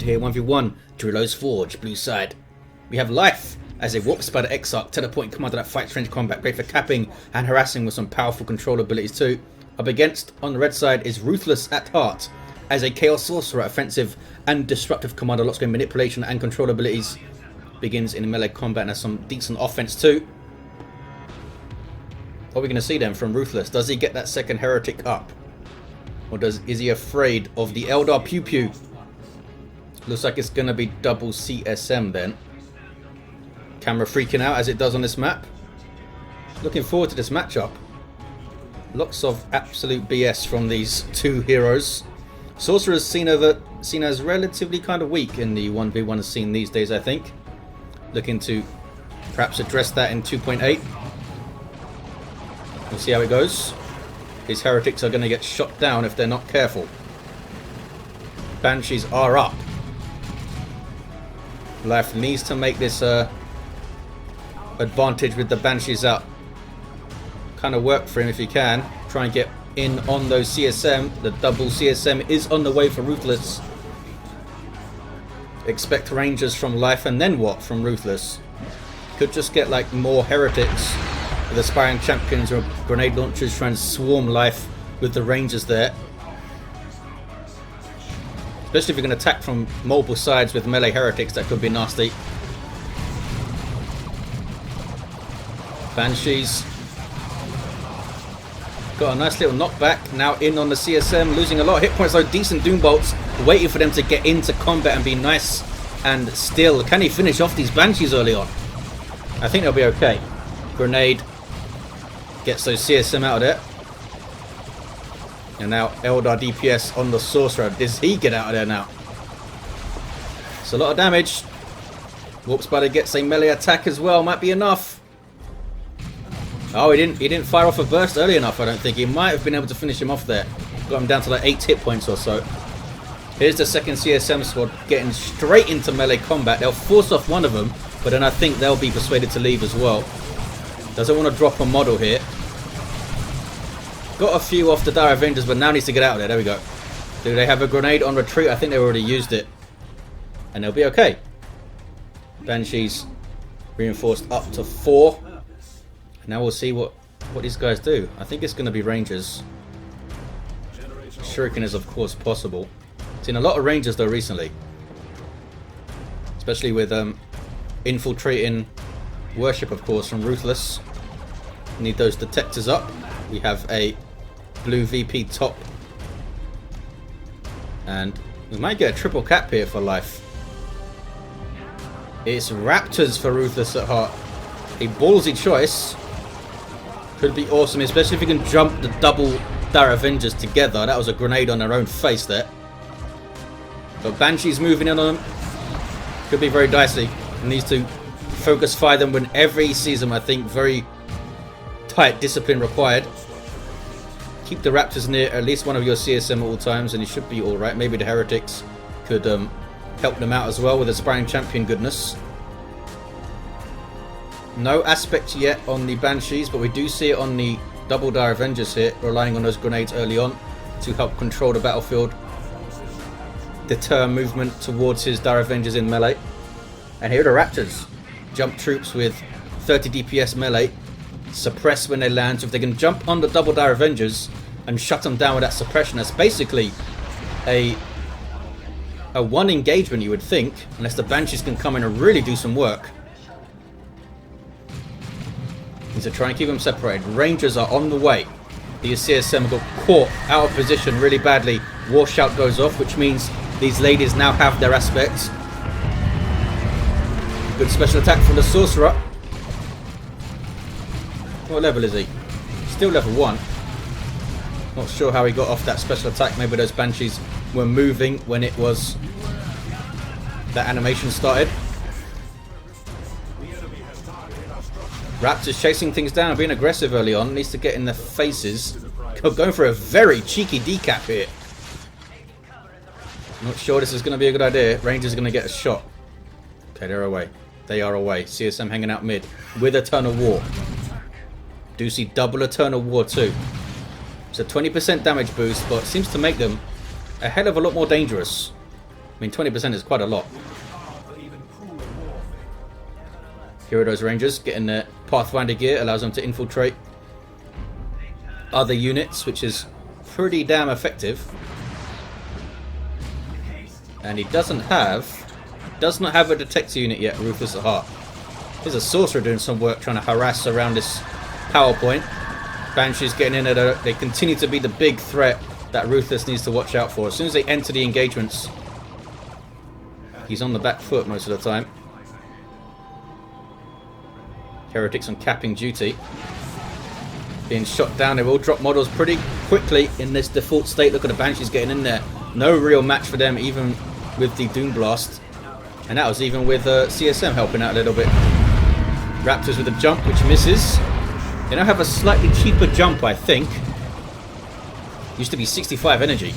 here, 1v1, Jarilo's Forge, blue side. We have Life as a Warp Spider Exarch, teleporting commander that fights range combat, great for capping and harassing with some powerful control abilities too. Up against, on the red side, is Ruthless at heart as a Chaos Sorcerer, offensive and destructive commander, lots of manipulation and control abilities. Begins in melee combat and has some decent offense too. What are we going to see then from Ruthless? Does he get that second heretic up? Or is he afraid of the Eldar Pew Pew? Looks like it's going to be double CSM then. Camera freaking out as it does on this map. Looking forward to this matchup. Lots of absolute BS from these two heroes. Sorcerer's seen as relatively kind of weak in the 1v1 scene these days, I think. Looking to perhaps address that in 2.8. We'll see how it goes. These heretics are going to get shot down if they're not careful. Banshees are up. Life needs to make this advantage with the Banshees out. Kind of work for him if he can. Try and get in on those CSM. The double CSM is on the way for Ruthless. Expect Rangers from Life, and then what from Ruthless? Could just get like more heretics with aspiring champions or grenade launchers trying to swarm Life with the Rangers there. Especially if you're going to attack from multiple sides with melee heretics, that could be nasty. Banshees got a nice little knockback. Now in on the CSM, losing a lot of hit points though. Decent Doom Bolts, waiting for them to get into combat and be nice and still. Can he finish off these Banshees early on? I think they'll be okay. Grenade gets those CSM out of there. And now Eldar DPS on the Sorcerer. Does he get out of there now? It's a lot of damage. Warp Spider gets a melee attack as well. Might be enough. Oh, he didn't fire off a burst early enough, I don't think. He might have been able to finish him off there. Got him down to like 8 hit points or so. Here's the second CSM squad getting straight into melee combat. They'll force off one of them, but then I think they'll be persuaded to leave as well. Doesn't want to drop a model here. Got a few off the Dire Avengers, but now needs to get out of there. There we go. Do they have a grenade on retreat? I think they already used it. And they'll be okay. Banshees reinforced up to 4. Now we'll see what these guys do. I think it's going to be Rangers. Shuriken is of course possible. Seen a lot of Rangers though recently. Especially with infiltrating worship of course from Ruthless. Need those detectors up. We have a blue VP top. And we might get a triple cap here for Life. It's Raptors for Ruthless at heart. A ballsy choice. Could be awesome, especially if you can jump the double Dire Avengers together. That was a grenade on their own face there. But Banshee's moving in on them. Could be very dicey. He needs to focus fire them whenever he sees them. I think very tight discipline required. Keep the Raptors near at least one of your CSM at all times and he should be alright. Maybe the Heretics could help them out as well with aspiring champion goodness. No aspect yet on the Banshees, but we do see it on the double Dire Avengers here, relying on those grenades early on to help control the battlefield, deter movement towards his Dire Avengers in melee. And here are the Raptors. Jump troops with 30 DPS melee, suppress when they land, so if they can jump on the double Dire Avengers and shut them down with that suppression, that's basically a one engagement you would think, unless the Banshees can come in and really do some work. Need to try and keep them separated. Rangers are on the way. These CSM got caught out of position really badly. War Shout goes off, which means these ladies now have their aspects. Good special attack from the Sorcerer. What level is he? Still level 1. Not sure how he got off that special attack. Maybe those Banshees were moving when it was that animation started. Raptors chasing things down and being aggressive early on. Needs to get in their faces. Going for a very cheeky decap here. Not sure this is going to be a good idea. Rangers are going to get a shot. Okay, they're away. They are away. CSM hanging out mid with Eternal War. Do see double Eternal War too. It's a 20% damage boost, but it seems to make them a hell of a lot more dangerous. I mean, 20% is quite a lot. Here are those Rangers getting their Pathfinder gear, allows them to infiltrate other units, which is pretty damn effective. And he does not have a detector unit yet, Ruthless at heart. There's a Sorcerer doing some work trying to harass around this power point. Banshee's getting in at they continue to be the big threat that Ruthless needs to watch out for. As soon as they enter the engagements, he's on the back foot most of the time. Heretics on capping duty. Being shot down. They will drop models pretty quickly in this default state. Look at the Banshees getting in there. No real match for them, even with the Doom Blast. And that was even with CSM helping out a little bit. Raptors with a jump, which misses. They now have a slightly cheaper jump, I think. Used to be 65 energy.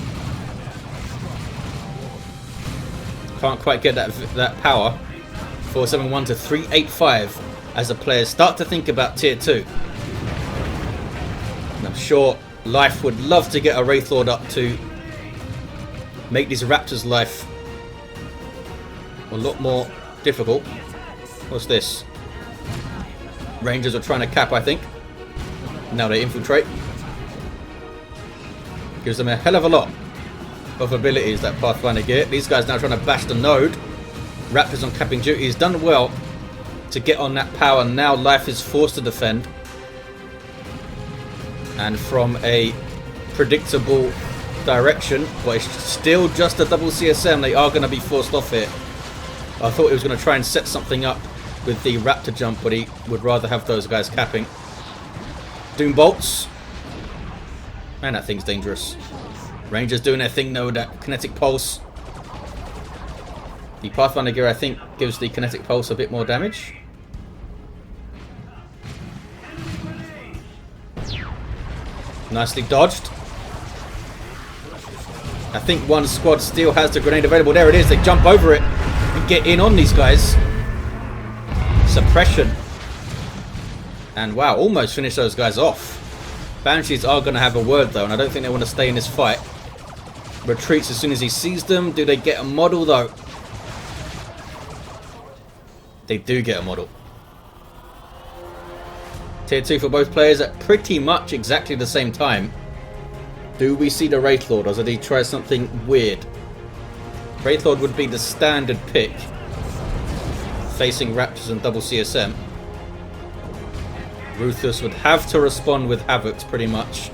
Can't quite get that power. 471 to 385 as the players start to think about tier 2. And I'm sure Life would love to get a Wraithlord up to make these Raptors' life a lot more difficult. What's this? Rangers are trying to cap, I think. Now they infiltrate. Gives them a hell of a lot of abilities, that Pathfinder gear. These guys now trying to bash the node. Raptors on capping duty. He's done well to get on that power. Now Life is forced to defend. And from a predictable direction, but it's still just a double CSM. They are going to be forced off here. I thought he was going to try and set something up with the Raptor jump, but he would rather have those guys capping. Doom bolts. Man, that thing's dangerous. Rangers doing their thing though with that kinetic pulse. The Pathfinder gear, I think, gives the kinetic pulse a bit more damage. Nicely dodged. I think one squad still has the grenade available. There it is. They jump over it and get in on these guys. Suppression. And wow, almost finish those guys off. Banshees are going to have a word though, and I don't think they want to stay in this fight. Retreats as soon as he sees them. Do they get a model though? They do get a model. Tier 2 for both players at pretty much exactly the same time. Do we see the Wraithlord, or did he try something weird? Wraithlord would be the standard pick, facing Raptors and double CSM. Ruthless would have to respond with Havocs pretty much.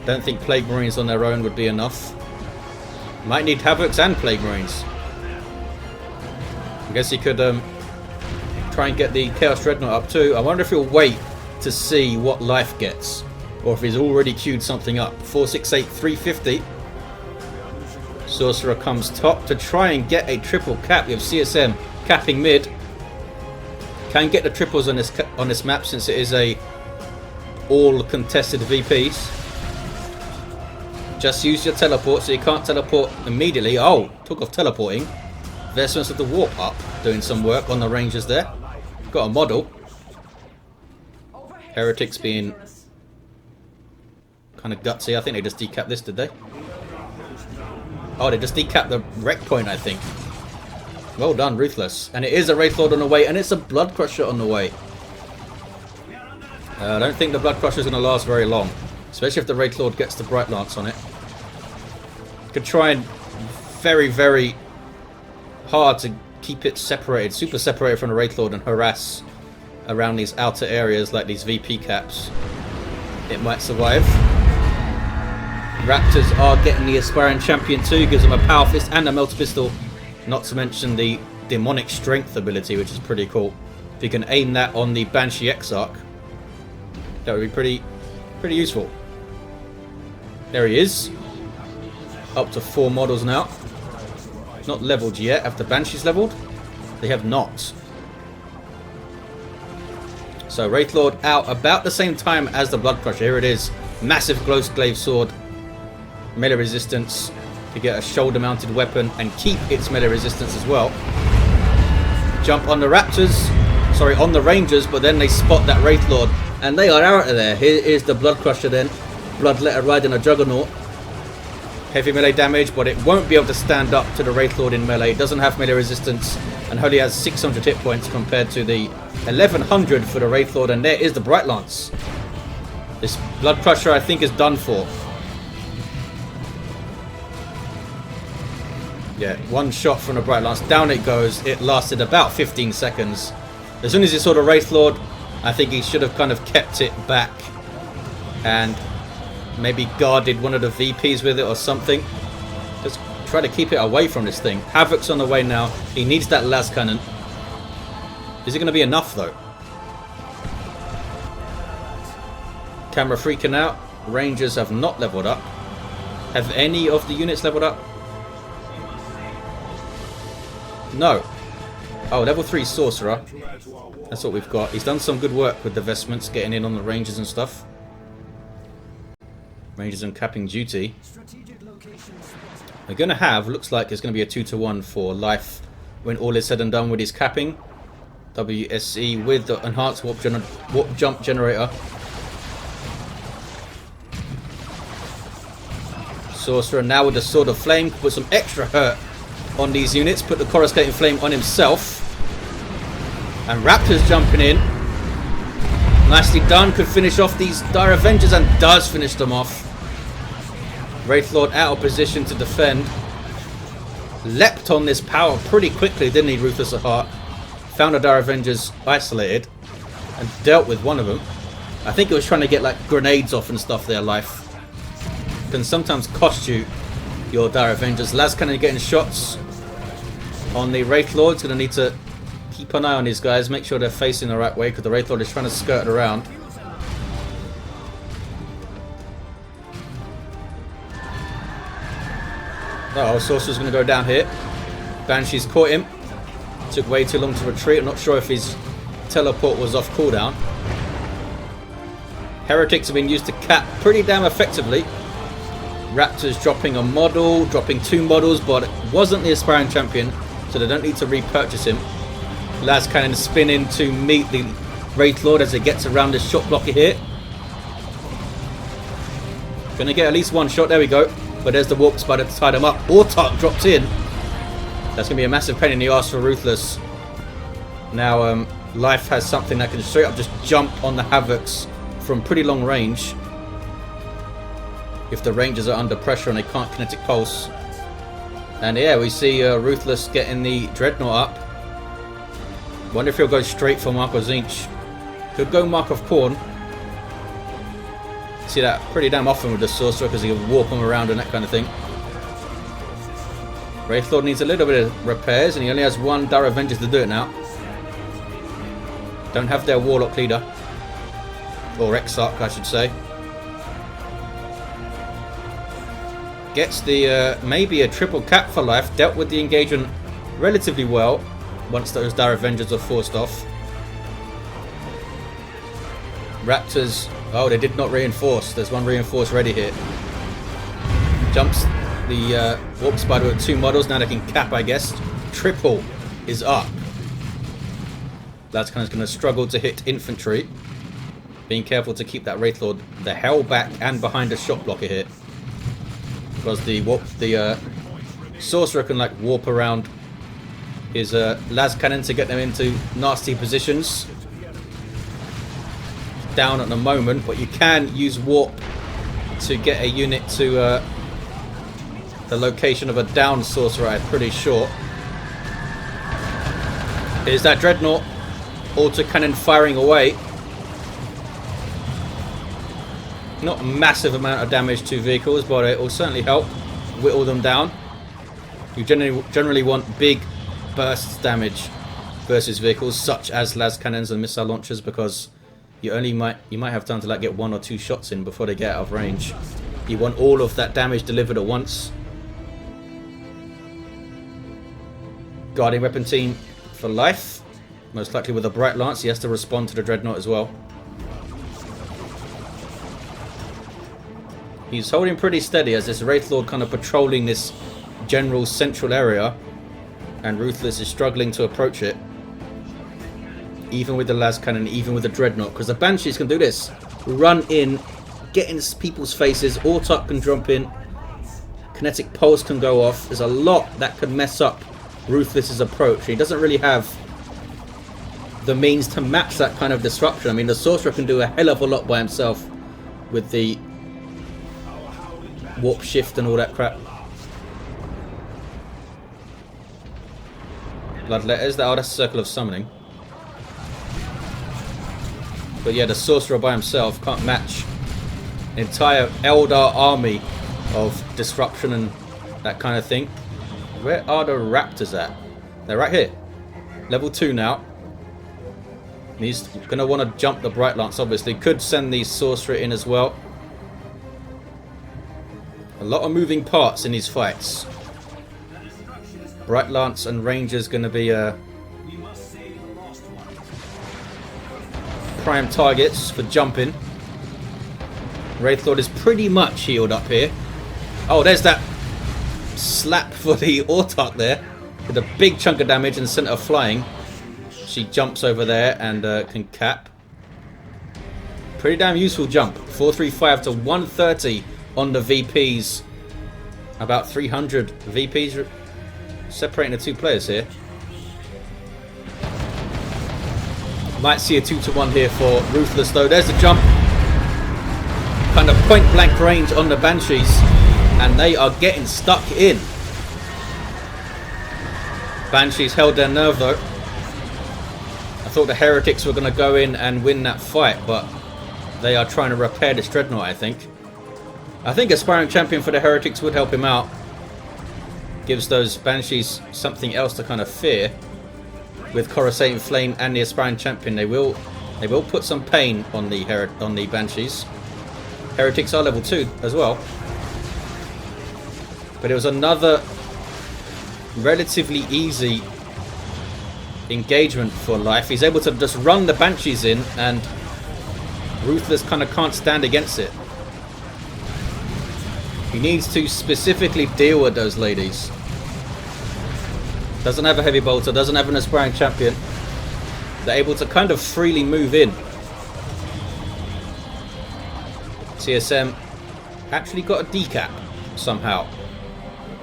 Don't think Plague Marines on their own would be enough. Might need Havocs and Plague Marines. I guess he could try and get the Chaos Dreadnought up too. I wonder if he'll wait to see what Life gets, or if he's already queued something up. 468, 350. Sorcerer comes top to try and get a triple cap. We have CSM capping mid. Can get the triples on this map since it is a all contested VPs. Just use your teleport, so you can't teleport immediately. Oh, took off teleporting. Vestments of the Warp up, doing some work on the Rangers there. Got a model. Heretics being kind of gutsy. I think they just decapped this, did they? Oh, they just decapped the wreck point, I think. Well done, Ruthless. And it is a Wraithlord on the way, and it's a Bloodcrusher on the way. I don't think the Bloodcrusher is going to last very long, especially if the Wraithlord gets the Bright Lance on it. Could try and very, very hard to keep it separated, super separated from the Wraithlord, and harass around these outer areas like these VP caps. It might survive. Raptors are getting the Aspiring Champion too, gives them a Power Fist and a Melter Pistol, not to mention the Demonic Strength ability, which is pretty cool. If you can aim that on the Banshee Exarch, that would be pretty useful. There he is. Up to 4 models now. Not leveled yet. Have the Banshees leveled? They have not. So Wraithlord out about the same time as the Bloodcrusher. Here it is. Massive Glowsclave Sword. Melee resistance to get a shoulder mounted weapon and keep its melee resistance as well. Jump on the Raptors. Sorry, on the Rangers, but then they spot that Wraithlord and they are out of there. Here is the Bloodcrusher then. Bloodletter riding a Juggernaut. heavy melee damage, but it won't be able to stand up to the Wraithlord in melee. It doesn't have melee resistance and only has 600 hit points compared to the 1100 for the Wraithlord. And there is the Bright Lance. This Bloodcrusher, I think, is done for. Yeah, one shot from the Bright Lance. Down it goes. It lasted about 15 seconds. As soon as he saw the Wraithlord, I think he should have kind of kept it back and maybe guarded one of the VPs with it or something. Just try to keep it away from this thing. Havoc's on the way now. He needs that las cannon. Is it going to be enough though? Camera freaking out. Rangers have not leveled up. Have any of the units leveled up? No. Oh, level 3 Sorcerer. That's what we've got. He's done some good work with the vestments, getting in on the Rangers and stuff. Rangers on capping duty. We're going to have, looks like it's going to be a 2-to-1 for life when all is said and done with his capping. WSE with the enhanced warp jump generator. Sorcerer now with the Sword of Flame. Put some extra hurt on these units. Put the Coruscating Flame on himself. And Raptor's jumping in. Nicely done. Could finish off these Dire Avengers and does finish them off. Wraithlord out of position to defend. Leapt on this power pretty quickly, didn't he, Ruthless at heart? Found the Dire Avengers isolated and dealt with one of them. I think it was trying to get like grenades off and stuff there, life. Can sometimes cost you your Dire Avengers. Lascannon getting shots on the Wraithlord's. Going to need to keep an eye on these guys. Make sure they're facing the right way because the Wraithlord is trying to skirt around. Oh, Sorcerer's going to go down here. Banshee's caught him. Took way too long to retreat. I'm not sure if his teleport was off cooldown. Heretics have been used to cap pretty damn effectively. Raptors dropping a model, dropping 2 models, but it wasn't the aspiring champion, so they don't need to repurchase him. Las Cannon spinning to meet the Wraithlord as it gets around this shot blocker here. Gonna get at least one shot, there we go. But there's the Warp Spider to tie them up. Autark drops in. That's gonna be a massive pain in the arse for Ruthless. Now, Life has something that can straight up just jump on the Havocs from pretty long range. If the Rangers are under pressure and they can't kinetic pulse. And yeah, we see Ruthless getting the Dreadnought up. Wonder if he'll go straight for Mark of Tzeentch. Could go Mark of Khorne. See that pretty damn often with the Sorcerer because he can warp them around and that kind of thing. Wraithlord needs a little bit of repairs and he only has 1 Dire Avengers to do it now. Don't have their Warlock leader. Or Exarch, I should say. Gets the maybe a triple cap for life. Dealt with the engagement relatively well once those Dire Avengers are forced off. Raptors, oh, they did not reinforce. There's 1 reinforce ready here. Jumps the Warp Spider with 2 models. Now they can cap, I guess. Triple is up. That's kind of going to struggle to hit infantry. Being careful to keep that Wraithlord the hell back and behind a shot blocker here. Because the Sorcerer can like warp around his las cannon to get them into nasty positions. Down at the moment, but you can use warp to get a unit to the location of a down Sorcerer, I'm pretty sure. Here's that Dreadnought autocannon firing away. Not a massive amount of damage to vehicles, but it will certainly help whittle them down. You generally want big bursts damage versus vehicles such as las cannons and missile launchers because you might have time to like get 1 or 2 shots in before they get out of range. You want all of that damage delivered at once. Guardian weapon team for life. Most likely with a Bright Lance. He has to respond to the Dreadnought as well. He's holding pretty steady as this Wraithlord kind of patrolling this general central area. And Ruthless is struggling to approach it. Even with the las cannon, even with the Dreadnought. Because the Banshees can do this. Run in, get in people's faces. Autark can jump in. Kinetic Pulse can go off. There's a lot that could mess up Ruthless's approach. He doesn't really have the means to match that kind of disruption. I mean, the Sorcerer can do a hell of a lot by himself with the Warp Shift and all that crap. Bloodletters, that's a Circle of Summoning. But yeah, the Sorcerer by himself can't match an entire Eldar army of disruption and that kind of thing. Where are the Raptors at? They're right here. Level 2 now. He's going to want to jump the Bright Lance, obviously. Could send the Sorcerer in as well. A lot of moving parts in these fights. Bright Lance and Ranger's going to be prime targets for jumping. Wraithlord is pretty much healed up here. Oh, there's that slap for the Autarch there. With a big chunk of damage and center flying. She jumps over there and can cap. Pretty damn useful jump. 435 to 130 on the VPs. About 300 VPs separating the two players here. Might see a 2-to-1 here for Ruthless though. There's the jump. Kind of point blank range on the Banshees. And they are getting stuck in. Banshees held their nerve though. I thought the Heretics were going to go in and win that fight, but they are trying to repair this Dreadnought, I think. I think Aspiring Champion for the Heretics would help him out. Gives those Banshees something else to kind of fear. With Coruscating Flame and the Aspiring Champion, they will put some pain on the Banshees. Heretics are level 2 as well. But it was another relatively easy engagement for Life. He's able to just run the Banshees in and Ruthless kind of can't stand against it. He needs to specifically deal with those ladies. Doesn't have a heavy bolter, doesn't have an Aspiring Champion. They're able to kind of freely move in. CSM actually got a decap somehow.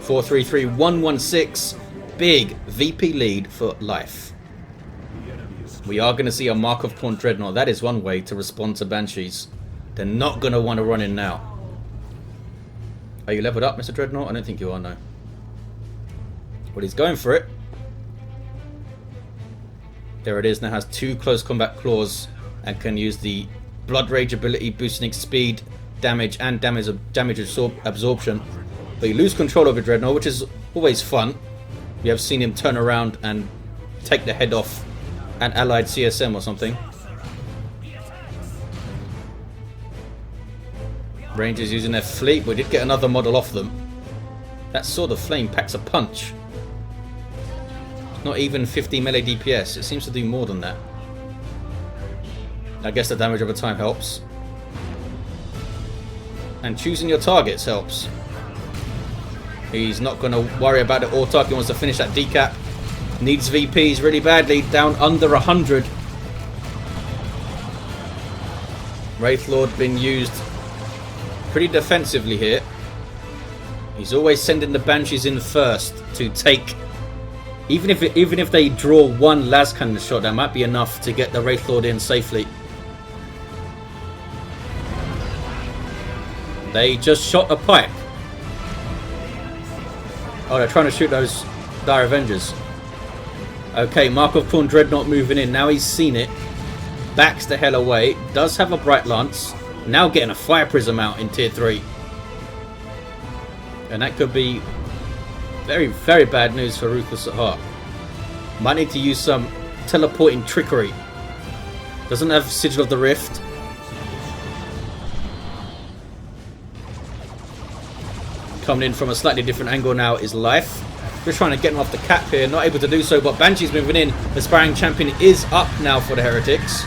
433-116. Big VP lead for Life. We are going to see a Mark of Khorne Dreadnought. That is one way to respond to Banshees. They're not going to want to run in now. Are you leveled up, Mr. Dreadnought? I don't think you are, no. Well, he's going for it. There it is. Now has 2 close combat claws and can use the Blood Rage ability, boosting speed, damage, and damage absorption. But you lose control over Dreadnought, which is always fun. We have seen him turn around and take the head off an allied CSM or something. Rangers using their fleet. We did get another model off them. That Sword of Flame packs a punch. Not even 50 melee DPS. It seems to do more than that. I guess the damage over time helps. And choosing your targets helps. He's not going to worry about it. Autarch, he wants to finish that decap. Needs VPs really badly. Down under 100. Wraithlord being used pretty defensively here. He's always sending the Banshees in first to take. Even if they draw one las cannon shot, that might be enough to get the Wraithlord in safely. They just shot a pipe. Oh, they're trying to shoot those Dire Avengers. Okay, Mark of Khorne Dreadnought moving in. Now he's seen it. Backs the hell away. Does have a Bright Lance. Now getting a Fire Prism out in Tier 3. And that could be very, very bad news for Ruthless at heart. Might need to use some teleporting trickery. Doesn't have Sigil of the Rift. Coming in from a slightly different angle now is Life. Just trying to get him off the cap here. Not able to do so, but Banshee's moving in. The Aspiring Champion is up now for the Heretics.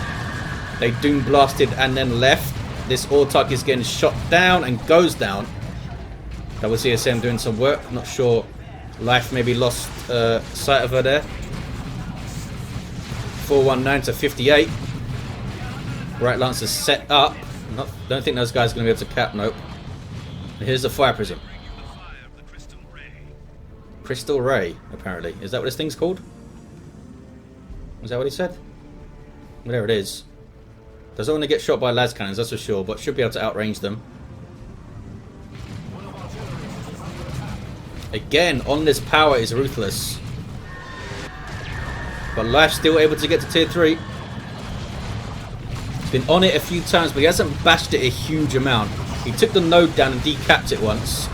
They Doom Blasted and then left. This Autarch is getting shot down and goes down. Double CSM doing some work. Not sure. Life maybe lost sight of her there. 419 to 58. Bright Lance is set up. Don't think those guys are going to be able to cap. Nope. And here's the Fire Prism. Crystal Ray, apparently. Is that what this thing's called? Is that what he said? There it is. Doesn't want to get shot by las cannons, that's for sure, but should be able to outrange them. Again, on this power is Ruthless. But Life's still able to get to tier 3. He's been on it a few times, but he hasn't bashed it a huge amount. He took the node down and decapped it once.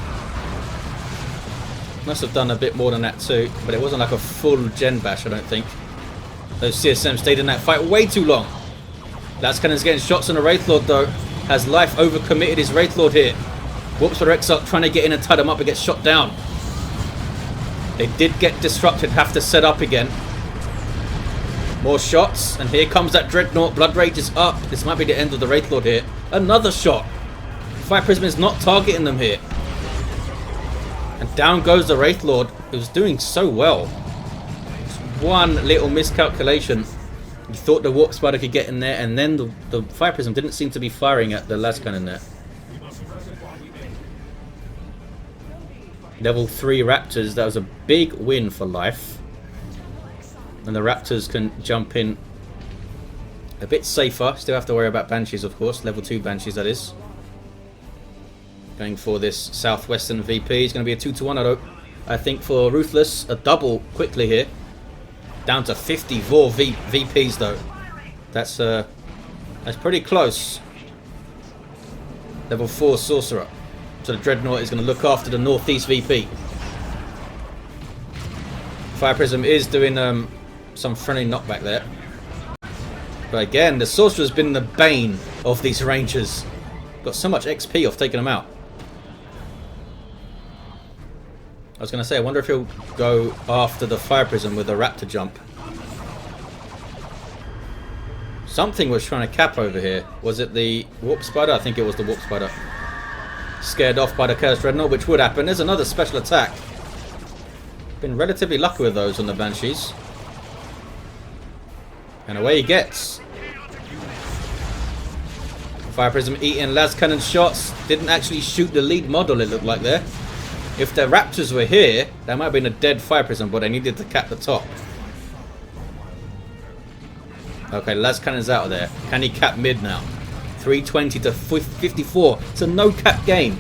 Must have done a bit more than that too, but it wasn't like a full gen bash, I don't think. Those CSM stayed in that fight way too long. Las Cannon's getting shots on the Wraithlord though. Has Life overcommitted his Wraithlord here? Warp Spider Exarch trying to get in and tie them up and get shot down. They did get disrupted, have to set up again. More shots, and here comes that Dreadnought. Blood Rage is up. This might be the end of the Wraithlord here. Another shot. Fire Prism is not targeting them here. And down goes the Wraithlord, who's doing so well. Just one little miscalculation. You thought the Warp Spider could get in there, and then the Fire Prism didn't seem to be firing at the las cannon there. Level 3 Raptors, that was a big win for Life. And the Raptors can jump in a bit safer. Still have to worry about Banshees, of course. Level 2 Banshees, that is. Going for this Southwestern VP. It's going to be a 2-to-1, I think, for Ruthless. A double quickly here. Down to 54 VPs, though. That's pretty close. Level 4 Sorcerer. So the Dreadnought is going to look after the Northeast VP. Fire Prism is doing some friendly knockback there. But again, the Sorcerer has been the bane of these Rangers. Got so much XP off taking them out. I was going to say, I wonder if he'll go after the Fire Prism with a Raptor jump. Something was trying to cap over here. Was it the Warp Spider? I think it was the Warp Spider. Scared off by the Chaos Dreadnought, which would happen. There's another special attack. Been relatively lucky with those on the Banshees. And away he gets. Fire Prism eating las cannon shots. Didn't actually shoot the lead model, it looked like there. If the Raptors were here, that might have been a dead Fire Prism, but they needed to cap the top. Okay, las cannon's out of there. Can he cap mid now? 320 to 54. It's a no cap game.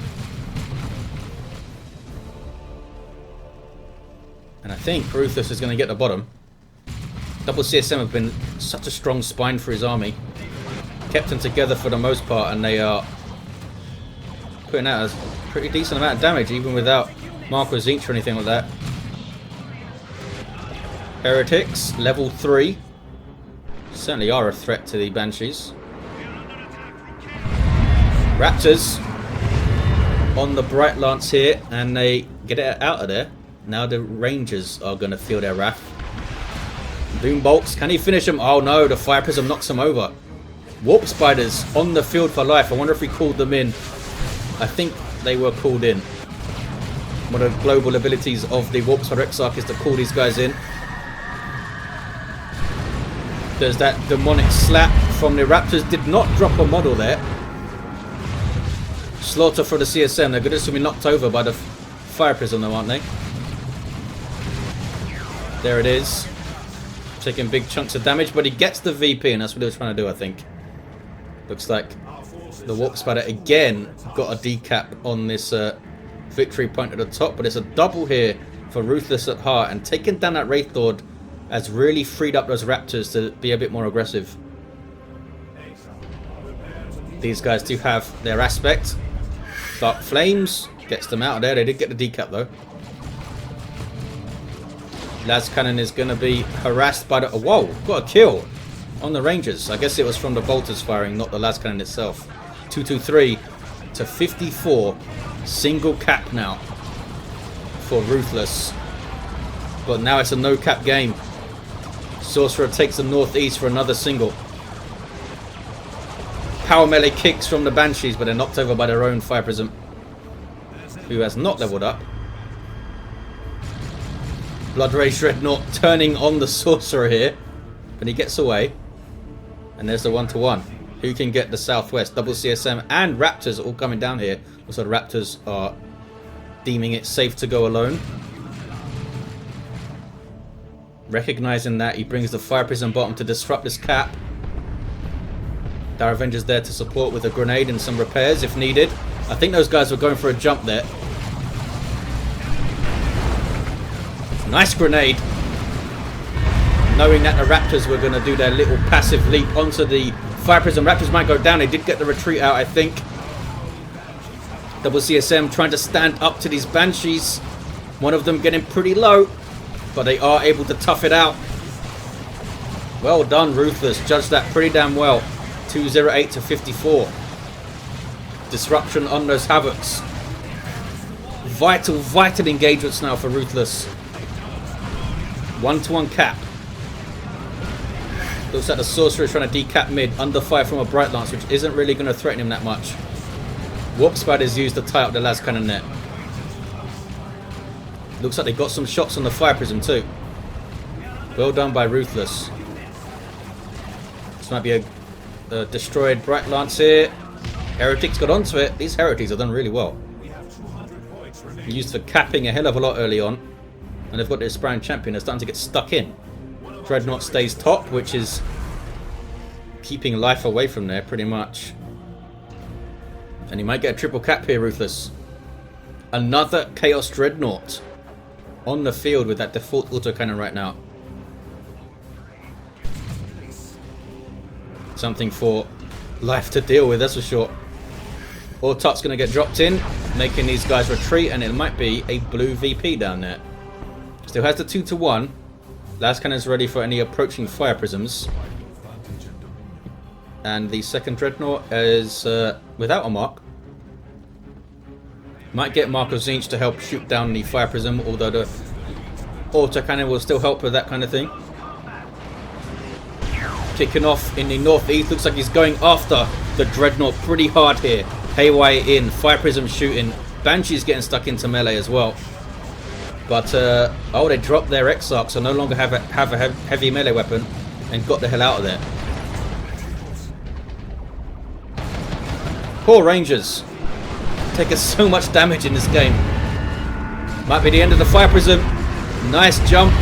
And I think Ruthless is going to get the bottom. Double CSM have been such a strong spine for his army. Kept them together for the most part, and they are putting out a pretty decent amount of damage, even without Mark or Tzeentch or anything like that. Heretics, level 3. Certainly are a threat to the Banshees. Raptors on the Bright Lance here, and they get it out of there. Now the Rangers are going to feel their wrath. Doom Bolts, can he finish them? Oh no, the Fire Prism knocks him over. Warp Spiders on the field for life. I wonder if he called them in. I think they were called in. One of the global abilities of the Warp Spider Exarch is to call these guys in. There's that demonic slap from the Raptors. Did not drop a model there. Slaughter for the CSM. They're going to be knocked over by the Fire Prism though, aren't they? There it is. Taking big chunks of damage, but he gets the VP, and that's what he was trying to do, I think. Looks like the Warp Spider again got a decap on this victory point at the top, but it's a double here for Ruthless at heart, and taking down that Wraithlord has really freed up those Raptors to be a bit more aggressive. These guys do have their aspect. Dark Flames gets them out of there. They did get the decap though. Las Cannon is going to be harassed by the... Whoa, got a kill on the Rangers. I guess it was from the bolters firing, not the Las Cannon itself. 223 to 54. Single cap now for Ruthless. But now it's a no cap game. Sorcerer takes the Northeast for another single. Power melee kicks from the Banshees, but they're knocked over by their own Fire Prism, who has not leveled up. Blood Rage Dreadnought turning on the Sorcerer here, but he gets away. And there's the 1-to-1. Who can get the Southwest? Double CSM and Raptors all coming down here. Also the Raptors are deeming it safe to go alone. Recognizing that, he brings the Fire Prism bottom to disrupt this cap. Dar Avenger's there to support with a grenade and some repairs if needed. I think those guys were going for a jump there. Nice grenade. Knowing that the Raptors were going to do their little passive leap onto the Fire Prism. Raptors might go down. They did get the retreat out, I think. Double CSM trying to stand up to these Banshees. One of them getting pretty low, but they are able to tough it out. Well done, Ruthless. Judged that pretty damn well. 208 to 54. Disruption on those Havocs. Vital engagements now for Ruthless. 1-to-1 cap. Looks like the Sorcerer is trying to decap mid under fire from a Bright Lance, which isn't really going to threaten him that much. Warp Spider's used to tie up the las cannon net. Looks like they got some shots on the Fire Prism too. Well done by Ruthless. This might be a destroyed Bright Lance here. Heretics got onto it. These Heretics have done really well. Used for capping a hell of a lot early on. And they've got their Aspiring Champion. They're starting to get stuck in. Dreadnought stays top, which is keeping life away from there pretty much. And he might get a triple cap here, Ruthless. Another Chaos Dreadnought on the field with that default autocannon right now. Something for life to deal with, that's for sure. Autarch's going to get dropped in, making these guys retreat, and it might be a blue VP down there. Still has the 2-to-1. Last cannon's ready for any approaching Fire Prisms. And the second Dreadnought is without a mark. Might get Mark of Tzeentch to help shoot down the Fire Prism, although the autocannon will still help with that kind of thing. Kicking off in the northeast. Looks like he's going after the Dreadnought pretty hard here. Haywire in. Fire Prism shooting. Banshee's getting stuck into melee as well. But, oh, they dropped their Exarch, so no longer have a heavy melee weapon, and got the hell out of there. Poor Rangers. Taking so much damage in this game. Might be the end of the Fire Prism. Nice jump.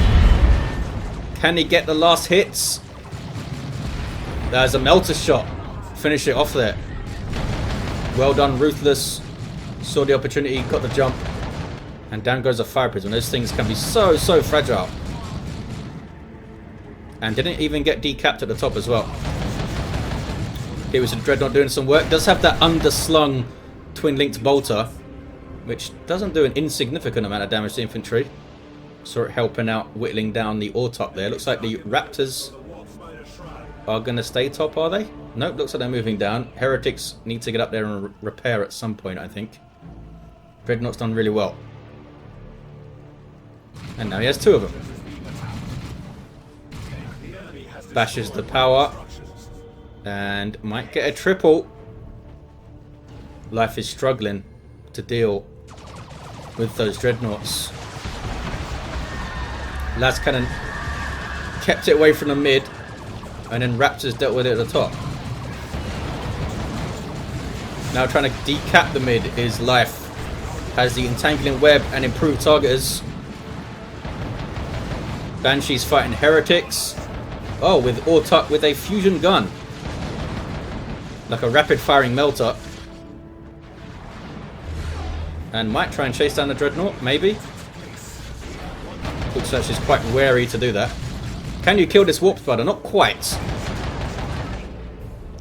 Can he get the last hits? There's a Melter shot. Finish it off there. Well done, Ruthless. Saw the opportunity, got the jump. And down goes a Fire Prism. Those things can be so fragile. And didn't even get decapped at the top as well. Here was a Dreadnought doing some work. Does have that underslung twin-linked bolter, which doesn't do an insignificant amount of damage to infantry. Saw it helping out, whittling down the Autarch there. Looks like the Raptors are going to stay top, are they? Nope, looks like they're moving down. Heretics need to get up there and repair at some point, I think. Dreadnought's done really well. And now he has two of them. Bashes the power. And might get a triple. Life is struggling to deal with those Dreadnoughts. Las Cannon kept it away from the mid. And then Raptors dealt with it at the top. Now trying to decap the mid is Life. Has the Entangling Web and Improved Targeters. Banshee's fighting Heretics. Oh, with Autarch with a fusion gun. Like a rapid firing melter. And might try and chase down the Dreadnought, maybe. Looks like she's quite wary to do that. Can you kill this Warp Spider? Not quite.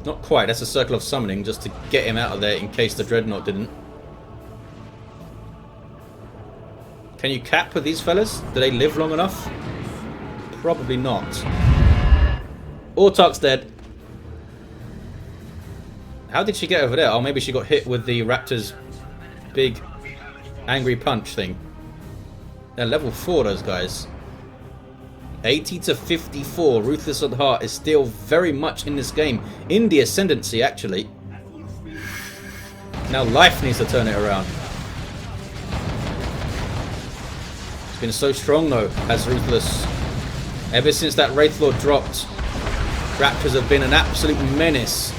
Not quite. That's a Circle of Summoning just to get him out of there in case the Dreadnought didn't. Can you cap with these fellas? Do they live long enough? Probably not. Autarch's dead. How did she get over there? Oh, maybe she got hit with the Raptor's big angry punch thing. They're level 4, those guys. 80 to 54. Ruthless at heart is still very much in this game. In the ascendancy, actually. Now Life needs to turn it around. It's been so strong, though, as Ruthless. Ever since that Wraithlord dropped, Raptors have been an absolute menace.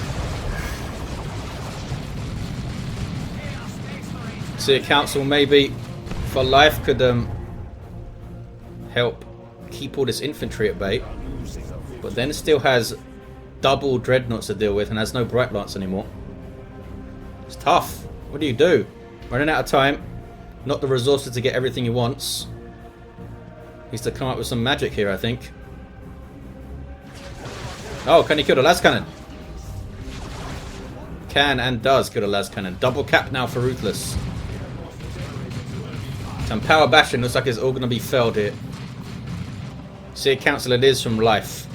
See, a council maybe for Life could help keep all this infantry at bay. But then still has double Dreadnoughts to deal with and has no Bright Lance anymore. It's tough. What do you do? Running out of time. Not the resources to get everything he wants. Needs to come up with some magic here, I think. Oh, can he kill the las cannon? Can and does kill the las cannon. Double cap now for Ruthless. Some power bashing. Looks like it's all going to be failed here. Seer Council it is from life.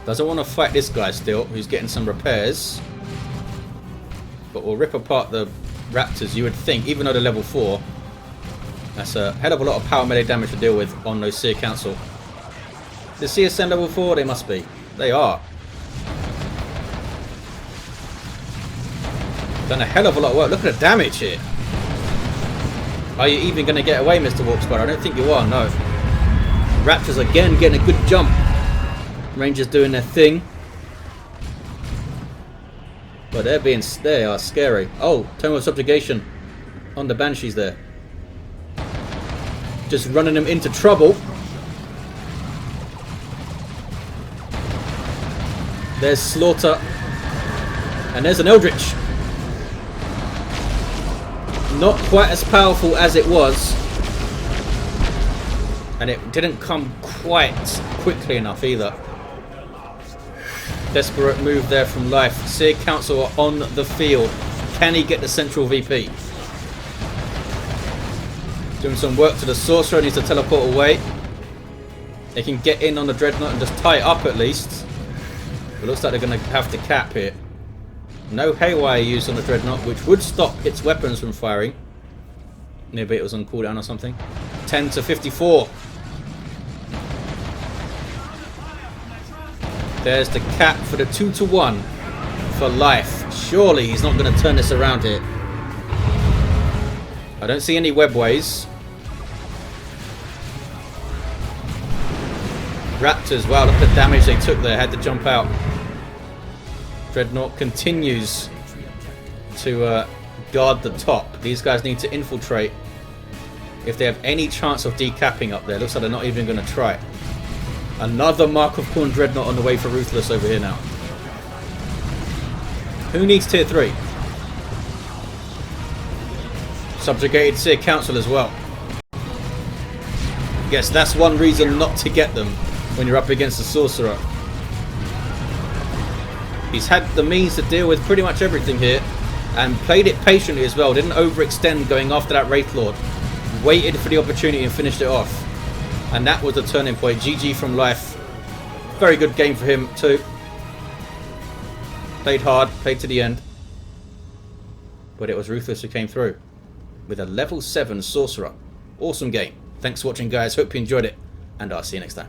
Doesn't want to fight this guy still, who's getting some repairs. But we'll rip apart the Raptors, you would think, even though they're level 4. That's a hell of a lot of power melee damage to deal with on those Seer Council. The CSM level 4? They must be. They are. Done a hell of a lot of work. Look at the damage here. Are you even going to get away, Mr. Warp Spider? I don't think you are, no. Raptors again getting a good jump. Rangers doing their thing. But they are scary. Oh, Tome of Subjugation on the Banshees there. Just running them into trouble. There's Slaughter. And there's an Eldritch. Not quite as powerful as it was. And it didn't come quite quickly enough either. Desperate move there from life. Seer Council are on the field. Can he get the central VP? Doing some work to the Sorcerer. Needs to teleport away. They can get in on the Dreadnought and just tie it up at least. It looks like they're going to have to cap here. No haywire used on the Dreadnought, which would stop its weapons from firing. Maybe it was on cooldown or something. 10 to 54. There's the cap for the 2-to-1 for life. Surely he's not going to turn this around here. I don't see any webways. Raptors, wow, look at the damage they took there. Had to jump out. Dreadnought continues to guard the top. These guys need to infiltrate if they have any chance of decapping up there. Looks like they're not even going to try. Another Mark of Khorne Dreadnought on the way for Ruthless over here now. Who needs tier 3? Subjugated Seer Council as well. Guess that's one reason not to get them when you're up against the Sorcerer. He's had the means to deal with pretty much everything here and played it patiently as well. Didn't overextend going after that Wraithlord. Waited for the opportunity and finished it off. And that was the turning point. GG from life. Very good game for him too. Played hard, played to the end. But it was Ruthless who came through with a level 7 Sorcerer. Awesome game. Thanks for watching, guys. Hope you enjoyed it. And I'll see you next time.